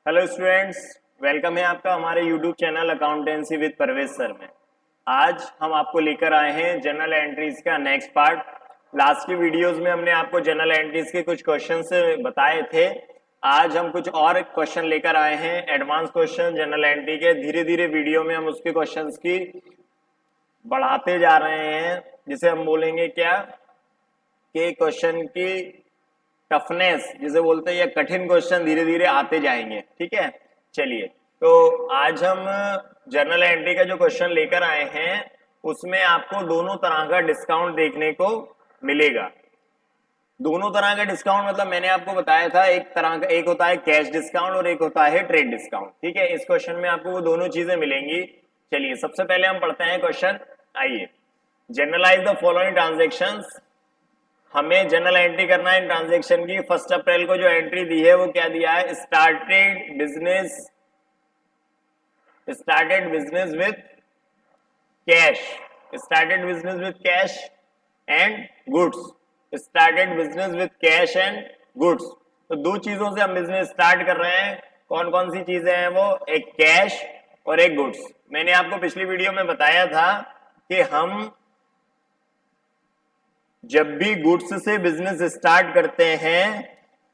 Hello students, welcome है आपका हमारे YouTube channel accountancy with Parvez sir में। आज हम आपको लेकर आए हैं जनरल एंट्रीज का नेक्स्ट पार्ट। लास्ट की वीडियोस में हमने आपको जनरल एंट्रीज के कुछ क्वेश्चंस बताए थे। आज हम कुछ और क्वेश्चन लेकर आए हैं, एडवांस क्वेश्चन जनरल एंट्री के। धीरे धीरे वीडियो में हम उसके क्वेश्चंस की बढ़ाते जा रहे हैं, जिसे हम बोलेंगे क्या कि क्वेश्चन की टफनेस जिसे बोलते हैं, या कठिन क्वेश्चन धीरे धीरे आते जाएंगे। ठीक है, चलिए। तो आज हम जनरल एंट्री का जो क्वेश्चन लेकर आए हैं उसमें आपको दोनों तरह का डिस्काउंट देखने को मिलेगा। दोनों तरह का डिस्काउंट मतलब मैंने आपको बताया था, एक तरह का एक होता है कैश डिस्काउंट और एक होता है ट्रेड डिस्काउंट। ठीक है, इस क्वेश्चन में आपको वो दोनों चीजें मिलेंगी। चलिए, सबसे पहले हम पढ़ते हैं क्वेश्चन। आइए, जनरलाइज द फॉलोइंग ट्रांजेक्शंस। हमें जनरल एंट्री करना है इन ट्रांजेक्शन की। 1 अप्रैल को जो एंट्री दी है वो क्या दिया है? Started business with cash, started business with cash and goods, started business with cash and goods. तो दो चीजों से हम बिजनेस स्टार्ट कर रहे हैं। कौन कौन सी चीजें हैं वो? एक कैश और एक गुड्स। मैंने आपको पिछली वीडियो में बताया था कि हम जब भी गुड्स से बिजनेस स्टार्ट करते हैं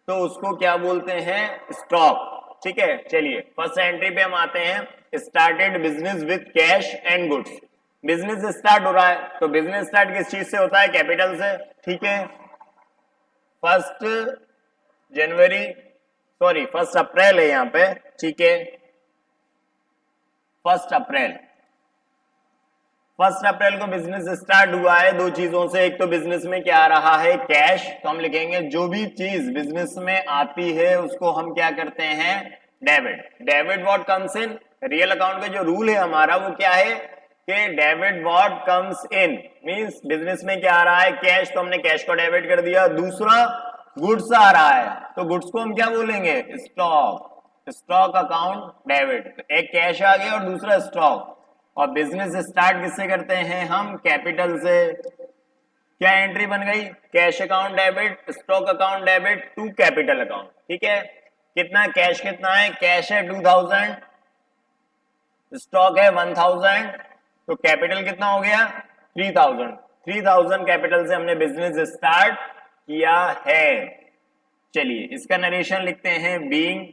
तो उसको क्या बोलते हैं? स्टॉक। ठीक है, चलिए फर्स्ट एंट्री पे हम आते हैं। Started business with cash and goods. Business start हो रहा है, तो बिजनेस स्टार्ट किस चीज से होता है? कैपिटल से। ठीक है, 1 अप्रैल है यहाँ पे। ठीक है, 1 अप्रैल को बिजनेस स्टार्ट हुआ है दो चीजों से। एक तो बिजनेस में क्या आ रहा है? कैश। तो हम लिखेंगे जो भी चीज बिजनेस में आती है उसको हम क्या करते हैं? Debit. Debit what comes in. Real account का जो रूल है हमारा वो क्या है कि debit what comes in, means business में क्या आ रहा है? कैश, तो हमने कैश को डेबिट कर दिया। दूसरा गुड्स आ रहा है तो गुड्स को हम क्या बोलेंगे? स्टॉक। Stock account debit. एक कैश आ गया और दूसरा स्टॉक। और बिजनेस स्टार्ट किससे करते हैं हम? कैपिटल से। क्या एंट्री बन गई? Cash account debit, stock account debit to capital account. ठीक है, कितना कैश कितना है? कैश है 2000, स्टॉक है 1000, तो कैपिटल कितना हो गया? 3000। 3000 कैपिटल से हमने बिजनेस स्टार्ट किया है। चलिए इसका नरेशन लिखते हैं। बीइंग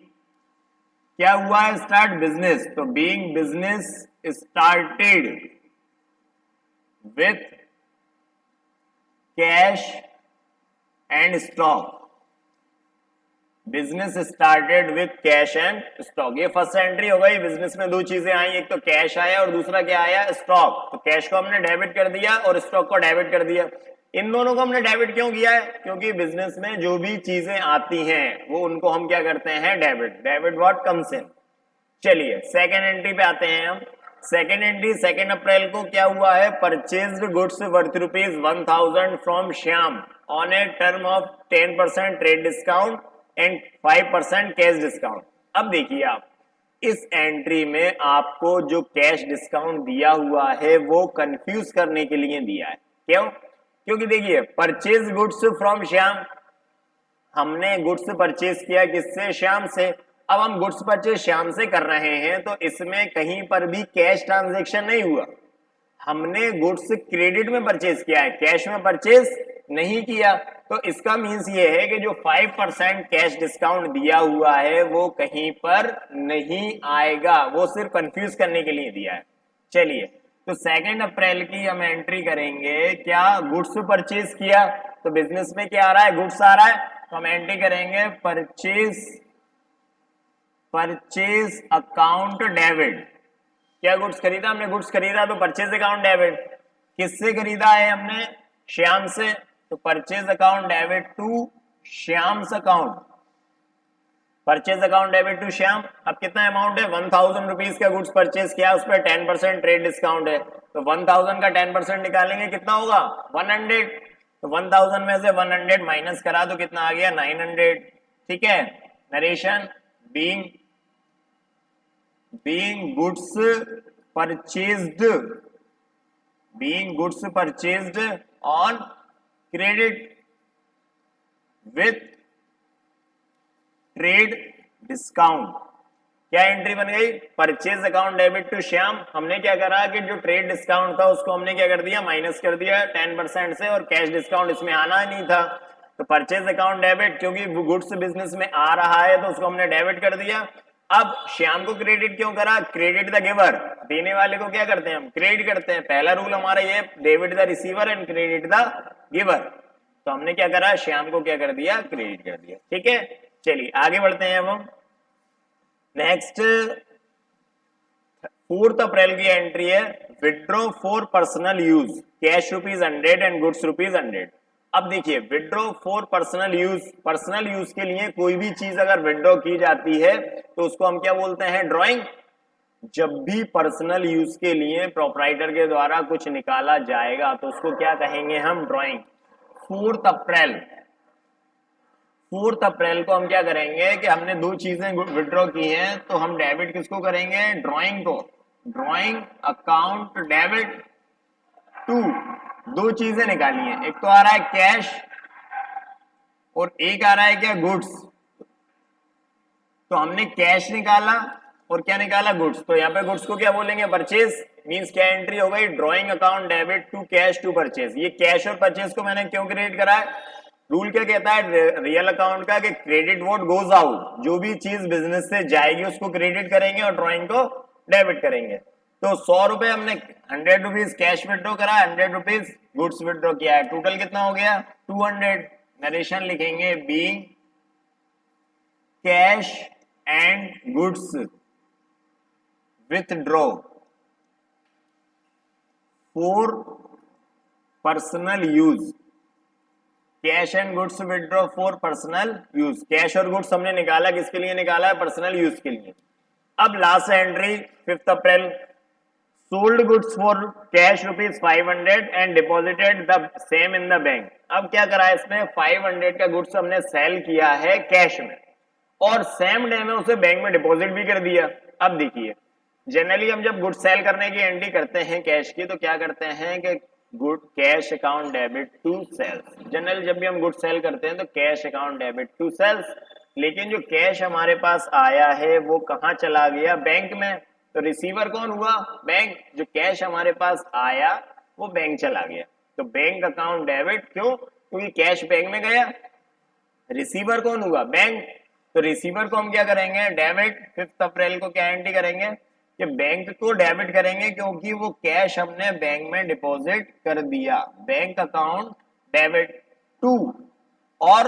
क्या हुआ है? स्टार्ट बिजनेस, तो being business started with cash and stock. Business started with cash and stock. ये फर्स्ट एंट्री हो गई। बिजनेस में दो चीजें आई, एक तो कैश आया और दूसरा क्या आया? स्टॉक। तो कैश को हमने डेबिट कर दिया और स्टॉक को डेबिट कर दिया। इन दोनों को हमने डेबिट क्यों किया है? क्योंकि बिजनेस में जो भी चीजें आती हैं वो उनको हम क्या करते हैं? Debit. Debit what comes in. चलिए सेकेंड एंट्री पे आते हैं हम। सेकेंड एंट्री 2 अप्रैल को क्या हुआ है? Purchased goods worth ₹1000 from Shyam on a term of 10% trade discount and 5% cash discount. अब देखिए आप, इस एंट्री में आपको जो कैश डिस्काउंट दिया हुआ है वो कंफ्यूज करने के लिए दिया है। क्यों? क्योंकि देखिए, परचेज गुड्स फ्रॉम श्याम, हमने गुड्स परचेज किया किससे? श्याम से। अब हम गुड्स परचेज श्याम से कर रहे हैं तो इसमें कहीं पर भी कैश ट्रांजैक्शन नहीं हुआ। हमने गुड्स क्रेडिट में परचेज किया है, कैश में परचेज नहीं किया। तो इसका मीन्स ये है कि जो 5% कैश डिस्काउंट दिया हुआ है वो कहीं पर नहीं आएगा, वो सिर्फ कंफ्यूज करने के लिए दिया है। चलिए, तो 2 अप्रैल की हम एंट्री करेंगे। क्या गुड्स परचेज किया, तो बिजनेस में क्या आ रहा है? गुड्स आ रहा है, तो हम एंट्री करेंगे परचेज अकाउंट डेबिट। क्या गुड्स खरीदा? हमने गुड्स खरीदा तो परचेज अकाउंट डेबिट। किससे खरीदा है हमने? श्याम से, तो purchase account debit to Shyam's account. Purchase account debit to Shyam. अब कितना अमाउंट है? 1000 रुपीज का गुड्स परचेज किया, उस पर 10% ट्रेड डिस्काउंट है, तो 1000 का 10% निकालेंगे, कितना होगा? 100। तो 1000 में से 100 माइनस करा तो कितना आ गया? 900। ठीक है, narration. being goods purchased on credit with trade discount क्या एंट्री बन गई, purchase account debit to Shyam. हमने क्या करा कि जो ट्रेड डिस्काउंट था उसको हमने क्या कर दिया, माइनस कर दिया 10% से, और कैश डिस्काउंट इसमें आना ही नहीं था। तो परचेज अकाउंट डेबिट, क्योंकि गुड्स बिजनेस में आ रहा है तो उसको हमने डेबिट कर दिया। अब श्याम को क्रेडिट क्यों करा, क्रेडिट द गिवर, देने वाले को क्या करते हैं हम, क्रेडिट करते हैं। पहला रूल हमारा ये, debit the receiver and credit the giver. तो हमने क्या करा, श्याम को क्या कर दिया, क्रेडिट कर दिया। ठीक है, चलिए आगे बढ़ते हैं अब हम। नेक्स्ट 4 अप्रैल की एंट्री है, withdraw for personal use, cash ₹100 and goods ₹100। अब देखिए, विड्रॉ फॉर पर्सनल यूज के लिए कोई भी चीज अगर विड्रॉ की जाती है तो उसको हम क्या बोलते हैं, ड्रॉइंग। जब भी पर्सनल यूज के लिए प्रोप्राइटर के द्वारा कुछ निकाला जाएगा तो उसको क्या कहेंगे हम, ड्रॉइंग। 4 अप्रैल को हम क्या करेंगे कि हमने 2 चीजें विड्रॉ की हैं, तो हम डेबिट किसको करेंगे, ड्रॉइंग को। ड्रॉइंग अकाउंट डेबिट टू, 2 चीजें निकाली हैं, एक तो आ रहा है कैश और एक आ रहा है क्या, गुड्स। तो हमने कैश निकाला और क्या निकाला, गुड्स। तो यहाँ पे गुड्स को क्या बोलेंगे, परचेज। मींस क्या एंट्री हो गई, drawing account debit to cash to purchase. ये कैश और परचेज को मैंने क्यों क्रिएट करा है, रूल क्या कहता है रियल अकाउंट का, कि क्रेडिट व्हाट गोज आउट, जो भी चीज बिजनेस से जाएगी उसको क्रेडिट करेंगे और ड्रॉइंग को डेबिट करेंगे। तो 100 रुपए हमने 100 रुपीज कैश विड्रॉ करा, 100 रुपीज गुड्स विड्रॉ किया है, टोटल कितना हो गया, 200। नरेशन लिखेंगे, being cash and goods withdraw for personal use, cash and goods withdraw for personal use. Cash और गुड्स हमने निकाला, किसके लिए निकाला है, पर्सनल यूज के लिए। अब last entry 5 April, sold goods for cash ₹500 and deposited the same in the bank. अब क्या करा है इसमें, 500 का गुड्स हमने सेल किया है कैश में और सेम डे में उसे बैंक में डिपॉजिट भी कर दिया। अब देखिए, जनरली हम जब गुड्स सेल करने की एंट्री करते हैं कैश की, तो क्या करते हैं कि good cash account debit to sales. Generally जब भी हम गुड सेल करते हैं तो cash account debit to sales, लेकिन जो कैश हमारे पास आया है वो कहाँ चला गया, बैंक में। तो रिसीवर कौन हुआ, बैंक। जो कैश हमारे पास आया वो बैंक चला गया, तो बैंक अकाउंट डेबिट, क्यों, क्योंकि कैश बैंक में गया। रिसीवर कौन हुआ, बैंक। तो रिसीवर को हम क्या करेंगे, डेबिट। 5 अप्रैल को क्या एंट्री करेंगे कि बैंक को डेबिट करेंगे, क्योंकि वो कैश हमने बैंक में डिपॉजिट कर दिया, बैंक अकाउंट डेबिट टू। और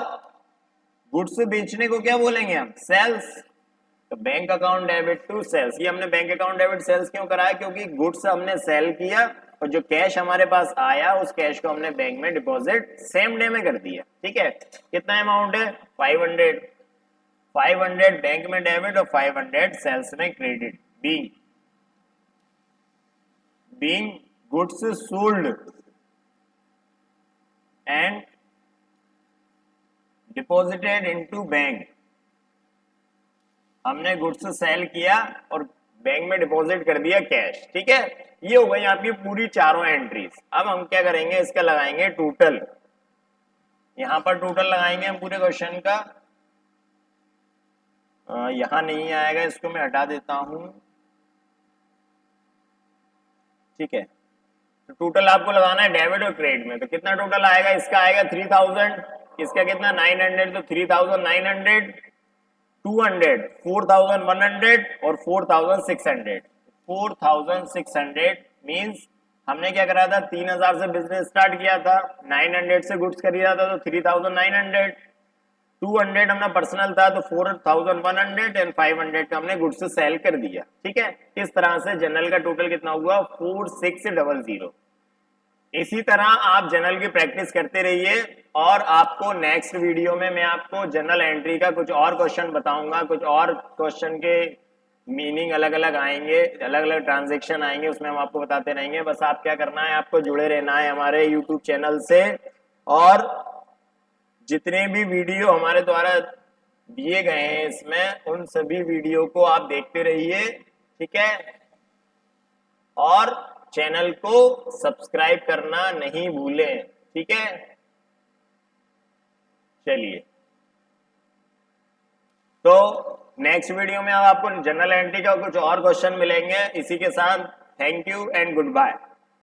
गुड्स बेचने को क्या बोलेंगे हम, सेल्स। तो bank account debit to sales. ये हमने बैंक अकाउंट डेबिट सेल्स क्यों कराया, क्योंकि गुड्स हमने सेल किया और जो कैश हमारे पास आया उस कैश को हमने बैंक में डिपॉजिट सेम डे में कर दिया। ठीक है, कितना अमाउंट है, 500 बैंक में डेबिट और 500 सेल्स में credit. Being goods sold and deposited into bank. हमने गुड्स सेल किया और बैंक में डिपॉजिट कर दिया कैश। ठीक है, ये हो गई आपकी पूरी चारों एंट्रीज। अब हम क्या करेंगे, इसका लगाएंगे टोटल। यहां पर टोटल लगाएंगे हम पूरे क्वेश्चन का। यहां नहीं आएगा, इसको मैं हटा देता हूं। ठीक है, तो टोटल आपको लगाना है डेबिट और क्रेडिट में। तो कितना टोटल आएगा, इसका आएगा 3000, इसका कितना 900, तो 3900, 200, 4100 और 4600। 4600 मींस हमने क्या करा था, 3000 से बिजनेस स्टार्ट किया था, 900 से गुड्स खरीदा था तो 3900, 200 हमने पर्सनल था तो 4100 एंड 500 का हमने गुड्स से सेल कर दिया। ठीक है, इस तरह से जनरल का टोटल कितना हुआ, 4600। इसी तरह आप जनरल की प्रैक्टिस करते रहिए और आपको नेक्स्ट वीडियो में मैं आपको जनरल एंट्री का कुछ और क्वेश्चन बताऊंगा, कुछ और क्वेश्चन के मीनिंग अलग अलग आएंगे, अलग अलग ट्रांजैक्शन आएंगे, उसमें हम आपको बताते रहेंगे। बस आप क्या करना है, आपको जुड़े रहना है हमारे यूट्यूब चैनल से, और जितने भी वीडियो हमारे द्वारा दिए गए हैं इसमें उन सभी वीडियो को आप देखते रहिए। ठीक है, और चैनल को सब्सक्राइब करना नहीं भूलें। ठीक है, चलिए, तो नेक्स्ट वीडियो में अब आपको जनरल एंट्री का कुछ और क्वेश्चन मिलेंगे। इसी के साथ thank you and good bye.